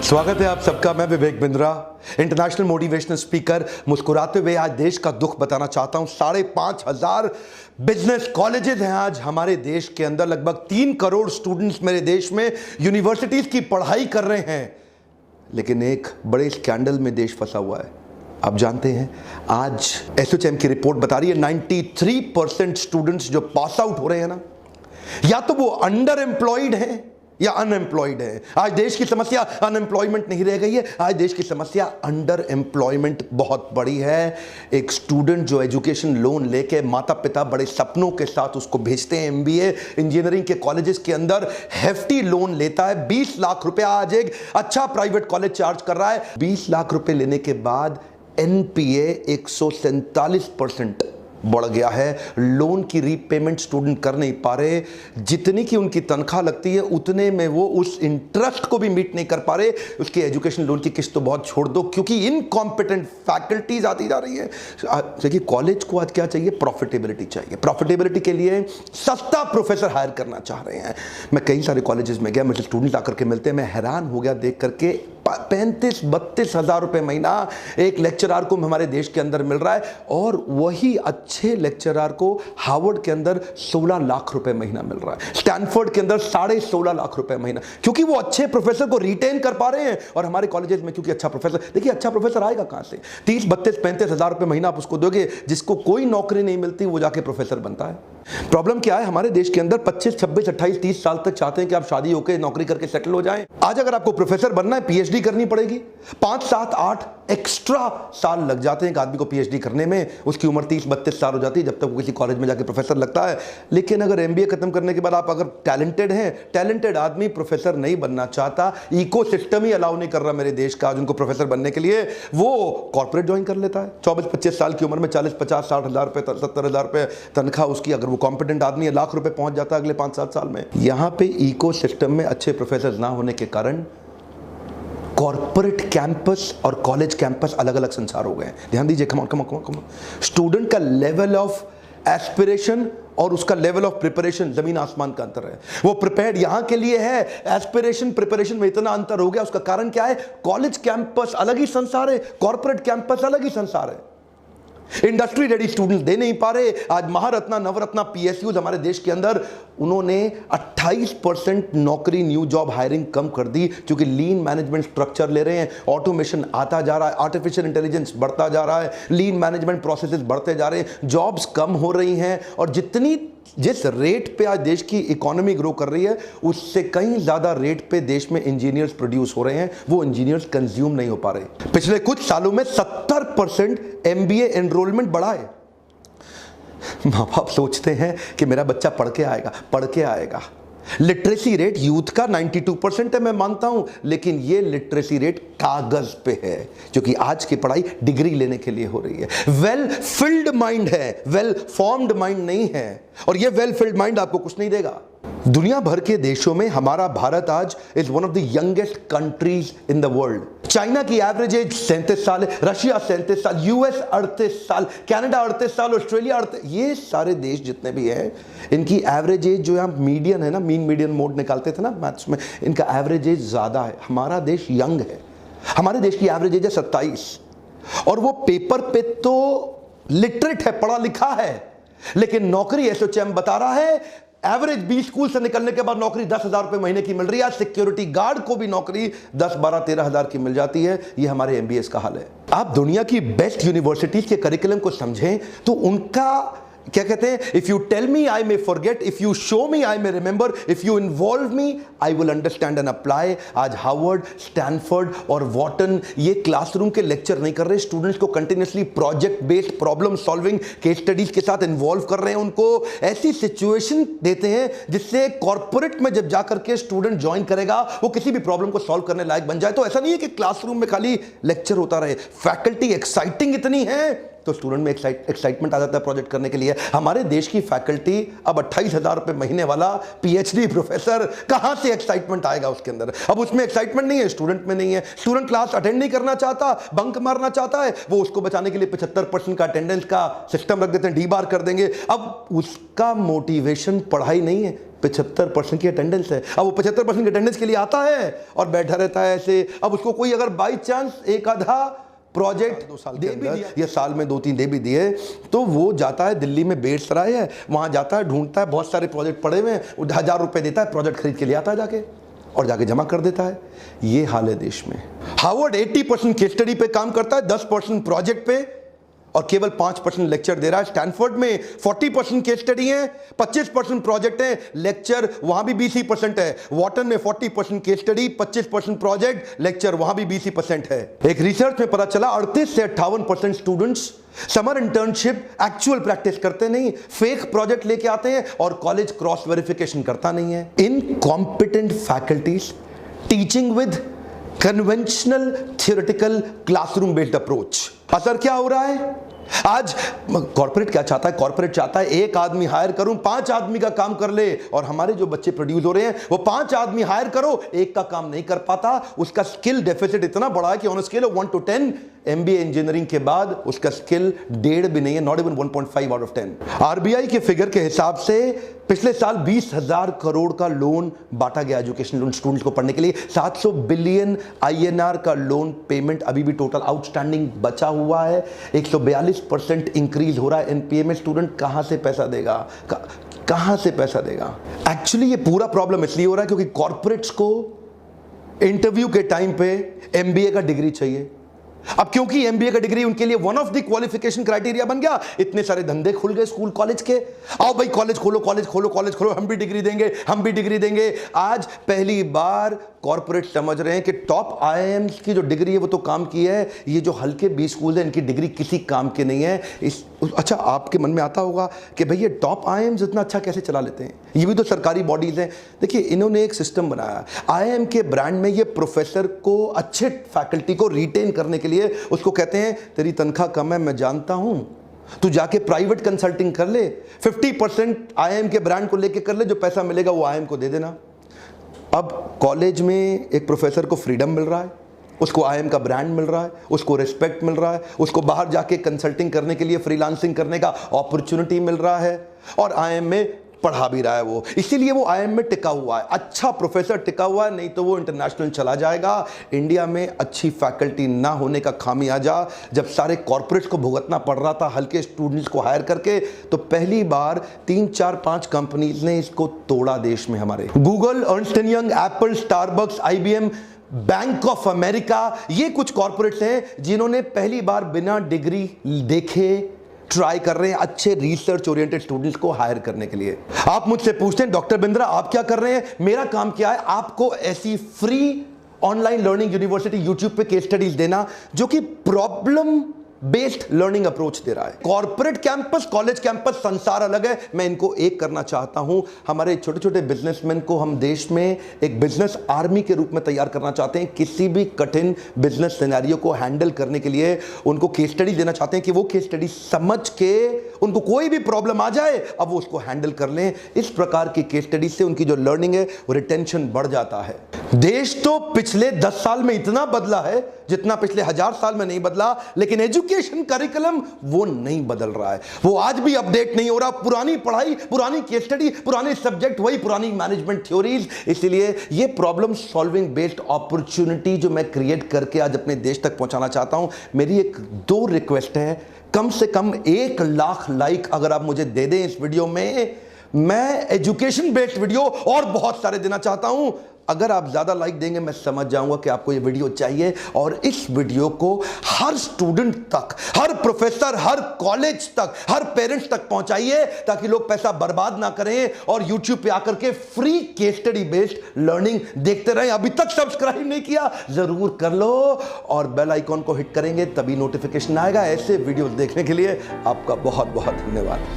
स्वागत है आप सबका। मैं Vivek Bindra, international motivational speaker. मुस्कुराते हुए आज देश का दुख बताना चाहता हूं। 5,500 बिजनेस कॉलेजेस हैं आज हमारे देश के अंदर। लगभग 3 करोड़ स्टूडेंट्स मेरे देश में यूनिवर्सिटीज की पढ़ाई कर रहे हैं, लेकिन एक बड़े स्कैंडल में देश फंसा हुआ है। आप जानते हैं, आज एसोचैम की रिपोर्ट बता रही है 93% स्टूडेंट्स जो पास आउट हो रहे हैं ना, या तो वो अंडर एम्प्लॉयड हैं या अनएम्प्लॉयड है। आज देश की समस्या अनएम्प्लॉयमेंट नहीं रह गई है, आज देश की समस्या अंडर एम्प्लॉयमेंट बहुत बड़ी है। एक स्टूडेंट जो एजुकेशन लोन लेके माता पिता बड़े सपनों के साथ उसको भेजते हैं एमबीए इंजीनियरिंग के कॉलेजेस के अंदर, हेफ्टी लोन लेता है। 20 लाख रुपया आज एक अच्छा प्राइवेट कॉलेज चार्ज कर रहा है। 20 लाख रुपए लेने के बाद एनपीए 147% बढ़ गया है। लोन की रीपेमेंट स्टूडेंट कर नहीं पा रहे। जितनी की उनकी तनख्वाह लगती है उतने में वो उस इंटरेस्ट को भी मीट नहीं कर पा रहे। उसके एजुकेशन लोन की किस्त तो बहुत छोड़ दो, क्योंकि इनकॉम्पिटेंट फैकल्टीज आती जा रही है। देखिए, कॉलेज को आज क्या चाहिए? प्रॉफिटेबिलिटी चाहिए। प्रॉफिटेबिलिटी के लिए सस्ता प्रोफेसर हायर करना चाह रहे हैं। मैं कई सारे कॉलेजेस में गया, मुझे स्टूडेंट आकर के मिलते हैं, मैं हैरान हो गया देख करके। 35-32 हजार रुपए महीना एक लेक्चरर को हमारे देश के अंदर मिल रहा है, और वही अच्छे लेक्चरर को हार्वर्ड के अंदर 16 लाख रुपए महीना मिल रहा है, स्टैनफोर्ड के अंदर 16.5 लाख रुपए महीना, क्योंकि वो अच्छे प्रोफेसर को रिटेन कर पा रहे हैं। और हमारे कॉलेजेस में क्योंकि अच्छा प्रोफेसर, देखिए अच्छा प्रोफेसर आएगा कहां से? 30-32-35 हजार रुपए महीना आप उसको दोगे, जिसको कोई नौकरी नहीं मिलती वो जाके प्रोफेसर बनता है। प्रॉब्लम क्या है हमारे देश के अंदर? 25, 26, 28, 30 साल तक चाहते हैं कि आप शादी होकर नौकरी करके सेटल हो जाएं। आज अगर आपको प्रोफेसर बनना है, पीएचडी करनी पड़ेगी। 5, 7, 8 एक्स्ट्रा साल लग जाते हैं एक आदमी को पीएचडी करने में। उसकी उम्र 30-32 साल हो जाती है जब तक वो किसी कॉलेज में जाके प्रोफेसर लगता है। लेकिन अगर एमबीए खत्म करने के बाद आप अगर टैलेंटेड हैं, टैलेंटेड आदमी प्रोफेसर नहीं बनना चाहता, इकोसिस्टम ही अलाउ नहीं कर रहा मेरे देश का आज उनको प्रोफेसर बनने के लिए, वो कॉर्पोरेट ज्वाइन कर लेता है। 24-25 साल की उम्र में 40-50-60 हजार रुपए, 70 हजार रुपए तनख्वाह उसकी। अगर वो कॉम्पिटेंट आदमी है, लाख रुपए पहुंच जाता है अगले 5-7 साल में। यहां पे इकोसिस्टम में अच्छे प्रोफेसर ना होने के कारण कॉर्पोरेट कैंपस और कॉलेज कैंपस अलग अलग संसार हो गए। ध्यान दीजिए, कम ऑन। स्टूडेंट का लेवल ऑफ एस्पिरेशन और उसका लेवल ऑफ प्रिपरेशन जमीन आसमान का अंतर है। वो प्रिपेयर्ड यहां के लिए है, एस्पिरेशन प्रिपरेशन में इतना अंतर हो गया। उसका कारण क्या है? कॉलेज कैंपस अलग ही संसार है, कॉर्पोरेट कैंपस अलग ही संसार है। इंडस्ट्री रेडी स्टूडेंट्स दे नहीं पा रहे। आज महारत्ना नवरत्ना पीएसयूज हमारे देश के अंदर, उन्होंने 28% नौकरी न्यू जॉब हायरिंग कम कर दी, क्योंकि लीन मैनेजमेंट स्ट्रक्चर ले रहे हैं। ऑटोमेशन आता जा रहा है, आर्टिफिशियल इंटेलिजेंस बढ़ता जा रहा है, लीन मैनेजमेंट प्रोसेसेस बढ़ते जा रहे हैं, जॉब्स कम हो रही हैं। और जिस रेट पे आज देश की इकोनॉमी ग्रो कर रही है, उससे कहीं ज्यादा रेट पे देश में इंजीनियर्स प्रोड्यूस हो रहे हैं। वो इंजीनियर्स कंज्यूम नहीं हो पा रहे। पिछले कुछ सालों में 70% एमबीए एनरोलमेंट बढ़ा है। माँ बाप सोचते हैं कि मेरा बच्चा पढ़ के आएगा। लिटरेसी रेट यूथ का 92% है, मैं मानता हूं, लेकिन ये लिटरेसी रेट कागज पे है, क्योंकि आज की पढ़ाई डिग्री लेने के लिए हो रही है। वेल फिल्ड माइंड है, वेल फॉर्म्ड माइंड नहीं है। और ये वेल फिल्ड माइंड आपको कुछ नहीं देगा। दुनिया भर के देशों में हमारा भारत आज is one of the youngest countries in the world. China की एवरेज एज 37 साल है, रशिया 37 साल, यूएस 38 साल, कनाडा 38 साल, ऑस्ट्रेलिया 38। ये सारे देश जितने भी हैं, इनकी एवरेज एज जो यहां मीडियन है ना, मीडियन मोड निकालते थे ना मैथ्स में, इनका एवरेज एज ज्यादा है। हमारा देश यंग है। हमारे देश की एवरेज एज है 27, और वो पेपर पे तो लिटरेट है, पढ़ा लिखा है, लेकिन नौकरी एसोचैम बता रहा है एवरेज 20 स्कूल से निकलने के बाद नौकरी 10,000 रुपए महीने की मिल रही है। सिक्योरिटी गार्ड को भी नौकरी 10, 12, 13 हजार की मिल जाती है। ये हमारे एमबीएस का हाल है। आप दुनिया की बेस्ट यूनिवर्सिटीज के करिकुलम को समझें तो उनका क्या कहते हैं? If you tell me I may forget, if you show me I may remember, if you involve me I will understand and apply. आज हार्वर्ड, स्टैनफोर्ड और वॉटन ये क्लासरूम के लेक्चर नहीं कर रहे, स्टूडेंट्स को continuously project based problem solving case studies के साथ इन्वॉल्व कर रहे हैं। उनको ऐसी सिचुएशन देते हैं जिससे कॉर्पोरेट में जब जाकर के स्टूडेंट ज्वाइन करेगा वो किसी भी प्रॉब्लम को सॉल्व करने लायक बन जाए। तो ऐसा नहीं है कि क्लासरूम में खाली लेक्चर होता रहे। फैकल्टी एक्साइटिंग इतनी है तो स्टूडेंट में एक्साइटमेंट आ जाता है प्रोजेक्ट करने के लिए। हमारे देश की फैकल्टी अब 28,000 रुपए महीने वाला पीएचडी प्रोफेसर, कहां से एक्साइटमेंट आएगा उसके अंदर? अब उसमें एक्साइटमेंट नहीं है, स्टूडेंट में नहीं है। स्टूडेंट क्लास अटेंड नहीं करना चाहता, बंक मारना चाहता है, वो उसको बचाने के लिए 75% का अटेंडेंस का सिस्टम रख देते हैं, डी बार कर देंगे। अब उसका मोटिवेशन पढ़ाई नहीं है, 75% की अटेंडेंस है। अब वो 75% की अटेंडेंस के लिए आता है और बैठा रहता है ऐसे। अब उसको कोई अगर बाई चांस एक आधा प्रोजेक्ट 2 साल के अंदर या साल में 2-3 दे भी दिए तो वो जाता है दिल्ली में बेड़सराय है, वहां जाता है, ढूंढता है, बहुत सारे प्रोजेक्ट पड़े हुए हैं, 1000 रुपए देता है, प्रोजेक्ट खरीद के लिए आता है जाके और जाके जमा कर देता है। ये हाल है देश में। हार्वर्ड 80% केस स्टडी पे काम करता है, 10% प्रोजेक्ट पे और केवल 5% लेक्चर दे रहा है। स्टैनफोर्ड में 40% केस स्टडी है, 25% प्रोजेक्ट है, लेक्चर वहां भी 20% है। वॉटन में 40% केस स्टडी, 25% प्रोजेक्ट, लेक्चर वहां भी 20% है। एक रिसर्च में पता चला 38 से 58% students summer internship actual practice करते नहीं, फेक प्रोजेक्ट लेके आते हैं और कॉलेज क्रॉस वेरिफिकेशन करता नहीं है। Incompetent faculties teaching with conventional theoretical classroom based approach. असर क्या हो रहा है? आज कॉर्पोरेट क्या चाहता है? कॉर्पोरेट चाहता है एक आदमी हायर करूं, 5 आदमी का काम कर ले। और हमारे जो बच्चे प्रोड्यूस हो रहे हैं वो 5 आदमी हायर करो, एक का काम नहीं कर पाता। उसका स्किल डेफिसिट इतना बड़ा है कि on scale of 1 to 10 MBA engineering के बाद उसका स्किल 1.5 भी नहीं है, not even 1.5 out of 10। RBI के फिगर के हिसाब से पिछले साल 20,000 करोड़ का लोन बांटा गया एजुकेशन लोन स्टूडेंट्स को पढ़ने के लिए। 700 बिलियन INR का लोन पेमेंट अभी भी टोटल आउटस्टैंडिंग बचा हुआ है। 142% इंक्रीज हो रहा है एनपीए में। स्टूडेंट कहां से पैसा देगा? कहां से पैसा देगा? एक्चुअली ये पूरा प्रॉब्लम इसलिए हो रहा है क्योंकि कॉर्पोरेट्स को इंटरव्यू के टाइम पे MBA का डिग्री चाहिए। अब क्योंकि MBA का डिग्री उनके लिए one of the qualification criteria बन गया, इतने सारे धंधे खुल गए स्कूल कॉलेज के। आओ भाई कॉलेज खोलो, कॉलेज खोलो, कॉलेज खोलो, हम भी डिग्री देंगे, हम भी डिग्री देंगे। आज पहली बार कॉर्पोरेट समझ रहे हैं कि टॉप IIMs की जो डिग्री है वो तो काम की है, ये जो हल्के बी स्कूल है इनकी डिग्री किसी काम के नहीं है। अच्छा, आपके मन में आता होगा कि भाई ये टॉप IIMs इतना अच्छा कैसे चला लेते हैं? ये भी तो सरकारी बॉडीज हैं। देखिए, इन्होंने एक सिस्टम बनाया IIM के ब्रांड में। ये प्रोफेसर को, अच्छे फैकल्टी को रिटेन करने के लिए उसको कहते हैं तेरी तनख्वाह कम है मैं जानता हूं, तू जाके प्राइवेट कंसल्टिंग कर ले, 50% IIM के ब्रांड को लेके कर ले, जो पैसा मिलेगा वो IIM को दे देना। अब कॉलेज में एक प्रोफेसर को फ्रीडम मिल रहा है, उसको IIM का ब्रांड मिल रहा है, उसको रिस्पेक्ट मिल रहा है, उसको बाहर जाके कंसल्टिंग करने के लिए, फ्रीलांसिंग करने का अपॉर्चुनिटी मिल रहा है और IIM में पढ़ा भी रहा है वो। इसीलिए वो IIM में टिका हुआ है। अच्छा प्रोफेसर टिका हुआ है, नहीं तो वो इंटरनेशनल चला जाएगा। इंडिया में अच्छी फैकल्टी ना होने का खामियाजा जब सारे कॉर्पोरेट्स को भुगतना पड़ रहा था हल्के स्टूडेंट्स को हायर करके, तो पहली बार 3-4-5 कंपनीज ने इसको तोड़ा देश में हमारे। Google, Ernst and young, Apple, Starbucks, IBM, bank of America, ये कुछ कॉर्पोरेट्स हैं जिन्होंने पहली बार बिना डिग्री देखे ट्राई कर रहे हैं अच्छे रिसर्च ओरिएंटेड स्टूडेंट्स को हायर करने के लिए। आप मुझसे पूछते हैं डॉक्टर बिंद्रा आप क्या कर रहे हैं? मेरा काम क्या है? आपको ऐसी free online learning university YouTube पे केस स्टडीज देना जो कि प्रॉब्लम बेस्ड लर्निंग अप्रोच दे रहा है। कॉर्पोरेट कैंपस, कॉलेज कैंपस, संसार अलग है। मैं इनको एक करना चाहता हूं। हमारे छोटे छोटे बिजनेसमैन को हम देश में एक बिजनेस आर्मी के रूप में तैयार करना चाहते हैं। किसी भी कठिन बिजनेस सिनेरियो को हैंडल करने के लिए उनको केस स्टडी देना चाहते हैं कि वो केस स्टडी समझ के उनको कोई भी प्रॉब्लम आ जाए अब वो उसको हैंडल कर लें। इस प्रकार की केस स्टडी से उनकी जो लर्निंग है वो रिटेंशन बढ़ जाता है। देश तो पिछले 10 साल में इतना बदला है जितना पिछले 1000 साल में नहीं बदला, लेकिन एजुकेशन करिकुलम वो नहीं बदल रहा है, वो आज भी अपडेट नहीं हो रहा। पुरानी पढ़ाई, पुरानी केस स्टडी, पुराने सब्जेक्ट, वही पुरानी मैनेजमेंट थ्योरीज। इसलिए ये प्रॉब्लम सॉल्विंग बेस्ड अपॉर्चुनिटी जो मैं क्रिएट करके आज अपने देश तक पहुंचाना चाहता हूं, मेरी एक 2 रिक्वेस्ट है। कम से कम 1 लाख लाइक अगर आप मुझे दे दें इस वीडियो में, मैं एजुकेशन बेस्ड वीडियो और बहुत सारे देना चाहता हूं। अगर आप ज्यादा लाइक देंगे मैं समझ जाऊंगा कि आपको ये वीडियो चाहिए और इस वीडियो को हर स्टूडेंट तक, हर प्रोफेसर, हर कॉलेज तक, हर पेरेंट्स तक पहुंचाइए ताकि लोग पैसा बर्बाद ना करें और YouTube पे आकर के free case study based learning देखते रहें। अभी तक सब्सक्राइब नहीं किया जरूर कर लो और बेल आइकॉन को हिट करेंगे तभी नोटिफिकेशन आएगा। ऐसे वीडियोस देखने के लिए आपका बहुत बहुत धन्यवाद।